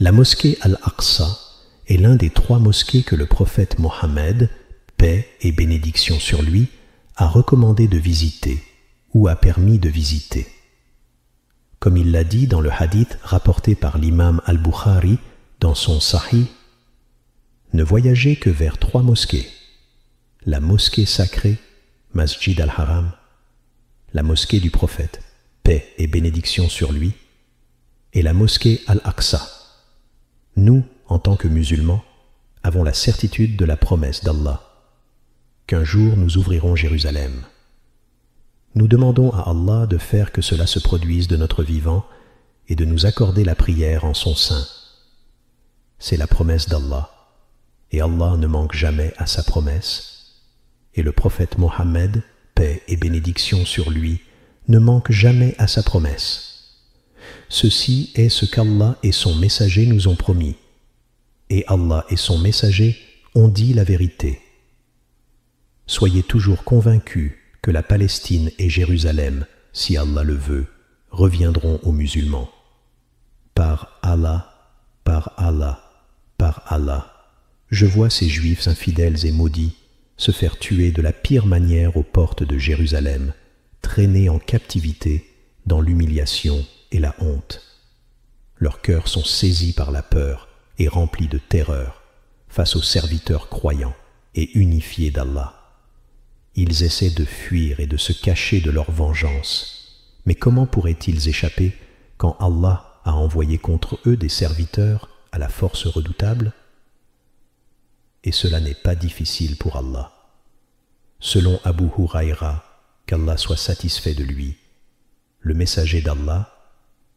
La mosquée Al-Aqsa est l'un des 3 mosquées que le prophète Mohammed, paix et bénédiction sur lui, a recommandé de visiter ou a permis de visiter. Comme il l'a dit dans le hadith rapporté par l'imam Al-Bukhari dans son Sahih, ne voyagez que vers 3 mosquées: la mosquée sacrée, Masjid al-Haram, la mosquée du prophète, paix et bénédiction sur lui, et la mosquée Al-Aqsa. Nous, en tant que musulmans, avons la certitude de la promesse d'Allah, qu'un jour nous ouvrirons Jérusalem. Nous demandons à Allah de faire que cela se produise de notre vivant et de nous accorder la prière en son sein. C'est la promesse d'Allah, et Allah ne manque jamais à sa promesse, et le prophète Mohammed, paix et bénédiction sur lui, ne manque jamais à sa promesse. Ceci est ce qu'Allah et son messager nous ont promis, et Allah et son messager ont dit la vérité. Soyez toujours convaincus que la Palestine et Jérusalem, si Allah le veut, reviendront aux musulmans. Par Allah, par Allah, par Allah, je vois ces Juifs infidèles et maudits se faire tuer de la pire manière aux portes de Jérusalem, traînés en captivité dans l'humiliation et la honte. Leurs cœurs sont saisis par la peur et remplis de terreur face aux serviteurs croyants et unifiés d'Allah. Ils essaient de fuir et de se cacher de leur vengeance. Mais comment pourraient-ils échapper quand Allah a envoyé contre eux des serviteurs à la force redoutable? Et cela n'est pas difficile pour Allah. Selon Abu Huraïra, qu'Allah soit satisfait de lui, le messager d'Allah,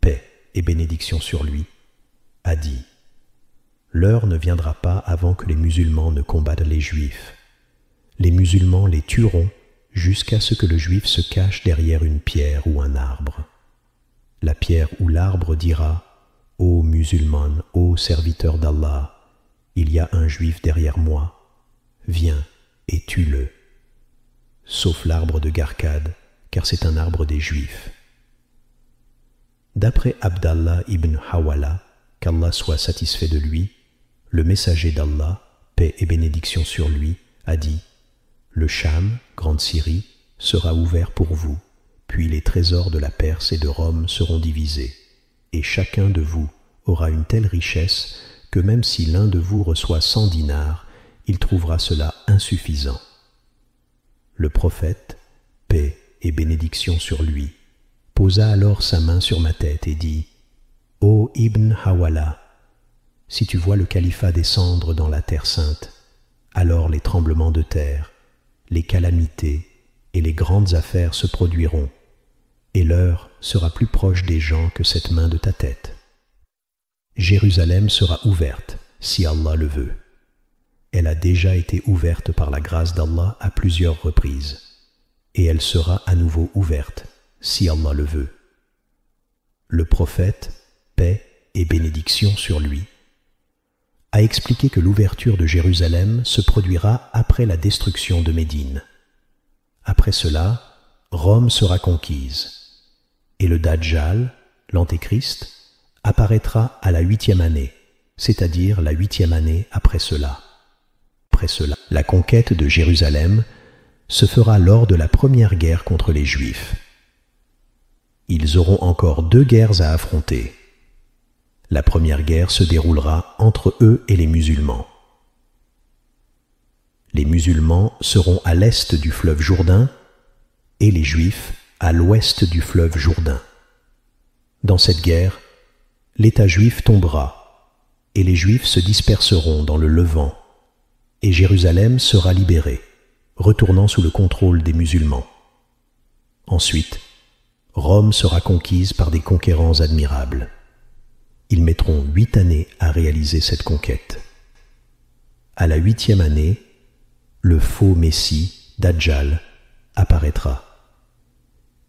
paix et bénédiction sur lui, a dit: l'heure ne viendra pas avant que les musulmans ne combattent les Juifs. Les musulmans les tueront jusqu'à ce que le Juif se cache derrière une pierre ou un arbre. La pierre ou l'arbre dira: ô musulmane, ô serviteur d'Allah, il y a un Juif derrière moi, viens et tue-le. Sauf l'arbre de Garkad, car c'est un arbre des Juifs. D'après Abdallah ibn Hawala, qu'Allah soit satisfait de lui, le messager d'Allah, paix et bénédiction sur lui, a dit: le Cham, grande Syrie, sera ouvert pour vous, puis les trésors de la Perse et de Rome seront divisés, et chacun de vous aura une telle richesse que même si l'un de vous reçoit 100 dinars, il trouvera cela insuffisant. Le prophète, paix et bénédiction sur lui, posa alors sa main sur ma tête et dit: ô Ibn Hawala, si tu vois le califat descendre dans la terre sainte, alors les tremblements de terre, les calamités et les grandes affaires se produiront, et l'heure sera plus proche des gens que cette main de ta tête. Jérusalem sera ouverte, si Allah le veut. Elle a déjà été ouverte par la grâce d'Allah à plusieurs reprises, et elle sera à nouveau ouverte, si Allah le veut. Le prophète, paix et bénédiction sur lui, a expliqué que l'ouverture de Jérusalem se produira après la destruction de Médine. Après cela, Rome sera conquise, et le Dajjal, l'Antéchrist, apparaîtra à la 8e année, c'est-à-dire la 8e année après cela. Après cela, la conquête de Jérusalem se fera lors de la première guerre contre les Juifs. Ils auront encore 2 guerres à affronter. La première guerre se déroulera entre eux et les musulmans. Les musulmans seront à l'est du fleuve Jourdain et les Juifs à l'ouest du fleuve Jourdain. Dans cette guerre, l'État juif tombera et les Juifs se disperseront dans le Levant et Jérusalem sera libérée, retournant sous le contrôle des musulmans. Ensuite, Rome sera conquise par des conquérants admirables. Ils mettront 8 années à réaliser cette conquête. À la 8e année, le faux Messie, Dajjal, apparaîtra.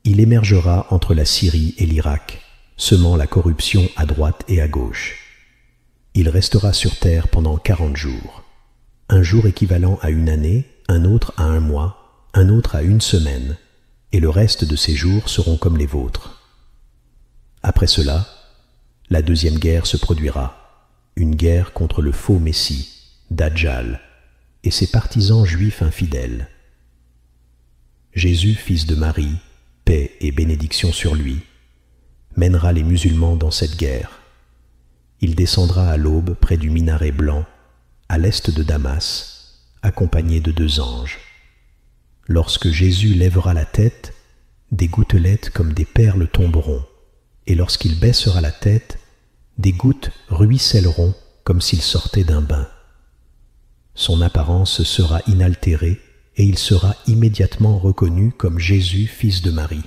Il émergera entre la Syrie et l'Irak, semant la corruption à droite et à gauche. Il restera sur terre pendant 40 jours. Un jour équivalent à une année, un autre à un mois, un autre à une semaine, et le reste de ces jours seront comme les vôtres. Après cela, la deuxième guerre se produira, une guerre contre le faux Messie, Dajjal, et ses partisans juifs infidèles. Jésus, fils de Marie, paix et bénédiction sur lui, mènera les musulmans dans cette guerre. Il descendra à l'aube près du minaret blanc, à l'est de Damas, accompagné de 2 anges. Lorsque Jésus lèvera la tête, des gouttelettes comme des perles tomberont, et lorsqu'il baissera la tête, des gouttes ruisselleront comme s'il sortait d'un bain. Son apparence sera inaltérée et il sera immédiatement reconnu comme Jésus, fils de Marie.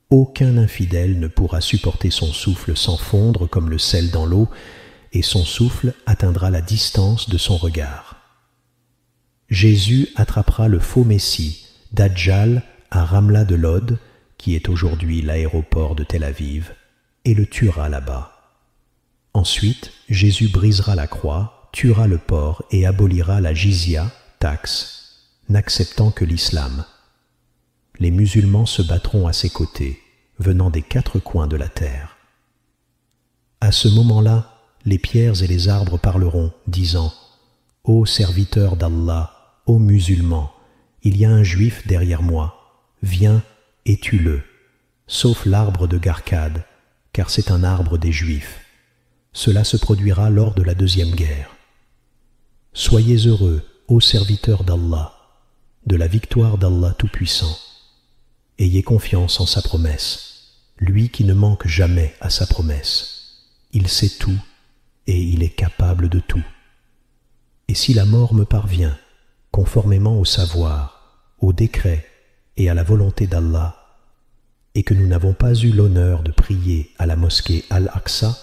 Aucun infidèle ne pourra supporter son souffle sans fondre comme le sel dans l'eau, et son souffle atteindra la distance de son regard. Jésus attrapera le faux Messie, Dajjal, à Ramla de Lod, qui est aujourd'hui l'aéroport de Tel Aviv, et le tuera là-bas. Ensuite, Jésus brisera la croix, tuera le porc et abolira la jizya, taxe, n'acceptant que l'islam. Les musulmans se battront à ses côtés, venant des 4 coins de la terre. À ce moment-là, les pierres et les arbres parleront, disant « Ô serviteur d'Allah, ô musulmans, il y a un juif derrière moi, viens et tue-le, sauf l'arbre de Garcade, car c'est un arbre des Juifs. Cela se produira lors de la 2e guerre. Soyez heureux, ô serviteurs d'Allah, de la victoire d'Allah Tout-Puissant. Ayez confiance en sa promesse, lui qui ne manque jamais à sa promesse. Il sait tout et il est capable de tout. Et si la mort me parvient, conformément au savoir, au décret et à la volonté d'Allah, et que nous n'avons pas eu l'honneur de prier à la mosquée Al-Aqsa,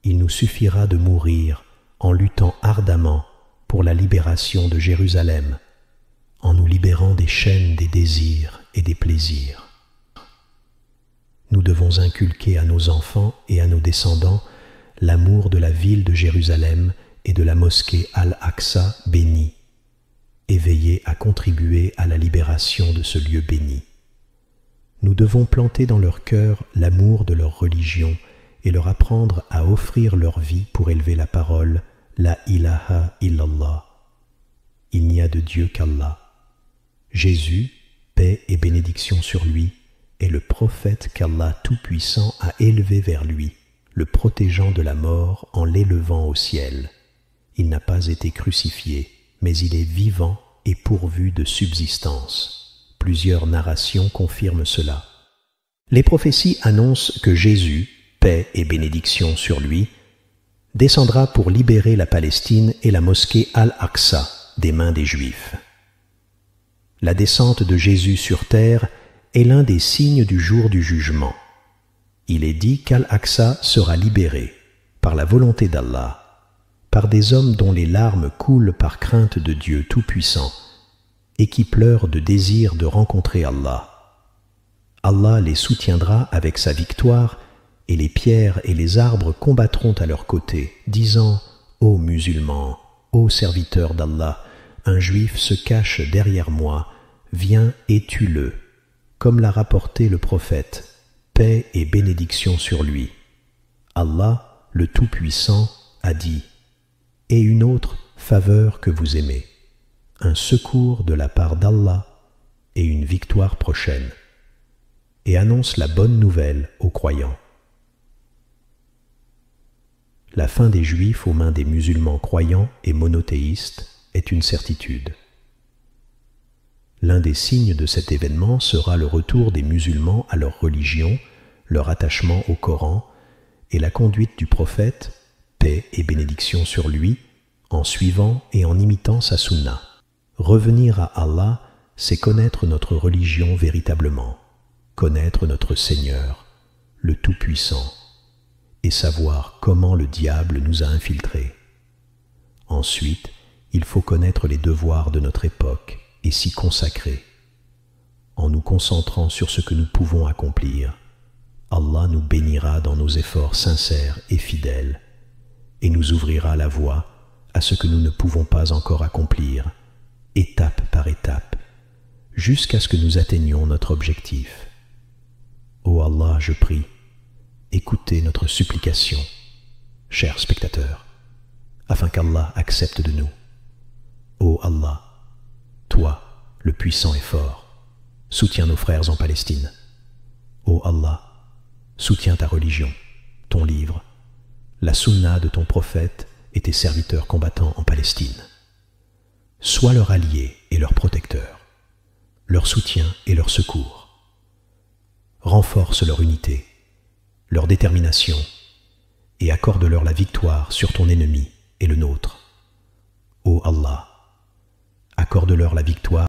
il nous suffira de mourir en luttant ardemment pour la libération de Jérusalem, en nous libérant des chaînes des désirs et des plaisirs. Nous devons inculquer à nos enfants et à nos descendants l'amour de la ville de Jérusalem et de la mosquée Al-Aqsa bénie, et veiller à contribuer à la libération de ce lieu béni. Nous devons planter dans leur cœur l'amour de leur religion et leur apprendre à offrir leur vie pour élever la parole « La ilaha illallah ». Il n'y a de Dieu qu'Allah. Jésus, paix et bénédiction sur lui, est le prophète qu'Allah Tout-Puissant a élevé vers lui, le protégeant de la mort en l'élevant au ciel. Il n'a pas été crucifié, mais il est vivant et pourvu de subsistance. Plusieurs narrations confirment cela. Les prophéties annoncent que Jésus, paix et bénédiction sur lui, descendra pour libérer la Palestine et la mosquée Al-Aqsa des mains des Juifs. La descente de Jésus sur terre est l'un des signes du jour du jugement. Il est dit qu'Al-Aqsa sera libéré par la volonté d'Allah, par des hommes dont les larmes coulent par crainte de Dieu Tout-Puissant et qui pleurent de désir de rencontrer Allah. Allah les soutiendra avec sa victoire et les pierres et les arbres combattront à leur côté, disant « Ô musulmans, ô serviteurs d'Allah, un juif se cache derrière moi, viens et tue-le » comme l'a rapporté le prophète, paix et bénédiction sur lui. Allah, le Tout-Puissant, a dit « Et une autre faveur que vous aimez, un secours de la part d'Allah et une victoire prochaine. » Et annonce la bonne nouvelle aux croyants. La fin des Juifs aux mains des musulmans croyants et monothéistes est une certitude. L'un des signes de cet événement sera le retour des musulmans à leur religion, leur attachement au Coran et la conduite du prophète, paix et bénédiction sur lui, en suivant et en imitant sa sunna. Revenir à Allah, c'est connaître notre religion véritablement, connaître notre Seigneur, le Tout-Puissant, et savoir comment le diable nous a infiltrés. Ensuite, il faut connaître les devoirs de notre époque et s'y consacrer. En nous concentrant sur ce que nous pouvons accomplir, Allah nous bénira dans nos efforts sincères et fidèles et nous ouvrira la voie à ce que nous ne pouvons pas encore accomplir, étape par étape, jusqu'à ce que nous atteignions notre objectif. Ô Allah, je prie, écoutez notre supplication, chers spectateurs. afin qu'Allah accepte de nous. Ô Allah, toi, le puissant et fort, soutiens nos frères en Palestine. Ô Allah, soutiens ta religion, ton livre, la sunna de ton prophète et tes serviteurs combattants en Palestine. Sois leur allié et leur protecteur, leur soutien et leur secours. Renforce leur unité, leur détermination et accorde-leur la victoire sur ton ennemi et le nôtre. Ô Allah, accorde-leur la victoire